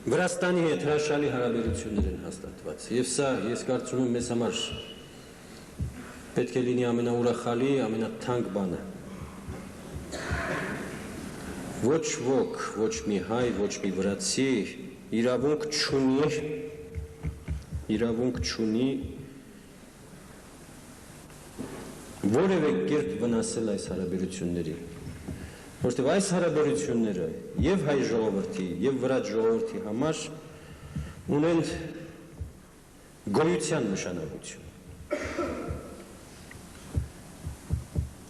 Վրաստանի հետ հրաշալի հարաբերություններ են հաստատված, եւ սա ես կարծում եմ մեզ համար պետք է լինի ամենաուրախալի, ամենաթանկ բանը։ Ոչ ոք, ոչ մի հայ, ոչ մի վրացի իրավունք չունի որևէ կերպ վնասել այս հարաբերությունների, որտեղ այս հարաբերությունները եւ հայ ժողովրդի եւ վրաց ժողովրդի համար ունեն գոյության նշանակություն։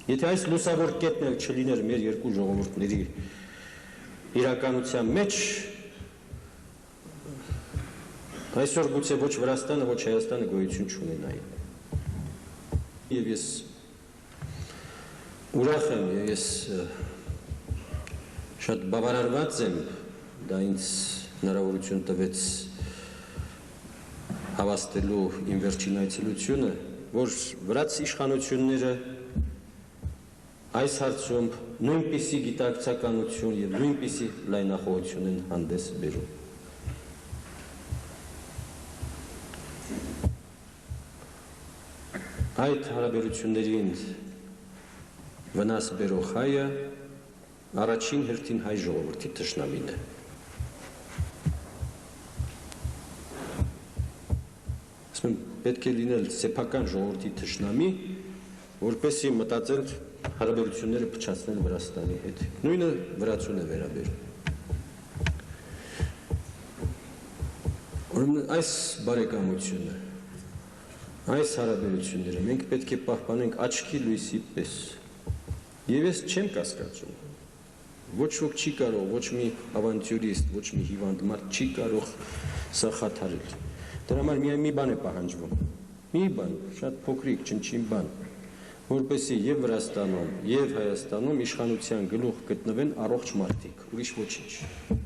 Եթե այս լուսավոր կետն էլ չլիներ մեր երկու ժողովուրդների իրականության մեջ, այսօր գուցե ոչ Վրաստանը, ոչ Հայաստանը գոյություն չունենային։ Եվ ես ուրախ եմ, եւ ես շատ բավարարված եմ, դա ինձ հնարավորություն տվեց հավաստելու իմ վերջին այցելությունը, որ վրաց իշխանությունները այս հարցում նույնպիսի գիտակցականություն եւ նույնպիսի լայնախոհություն են հանդես բերում։ Այդ հարաբերություններին վնաս բերող հայը առաջին հերթին հայ ժողովրդի թշնամին է։ Ասում եմ, պետք է լինել սեփական ժողովրդի թշնամի, որպեսզի մտածել հարաբերությունները փչացնել Վրաստանի հետ։ Նույնը վրացուն է վերաբերում։ Ուրեմն այս բարեկամությունը, այս հարաբերությունները մենք պետք է պահպանենք աչքի լույսի պես։ Եվ ես չեմ կասկածում, ոչ ոք չի կարող, ոչ մի ավանտյուրիստ, ոչ մի հիվանդ մարդ չի կարող սա խաթարել։ Դրա համար միայն մի բան է պահանջվում, մի բան, շատ փոքրիկ, չնչին բան, որպեսզի եւ Վրաստանում, եւ Հայաստանում իշխանության գլուխ գտնվեն առողջ մարդիկ, ուրիշ ոչինչ։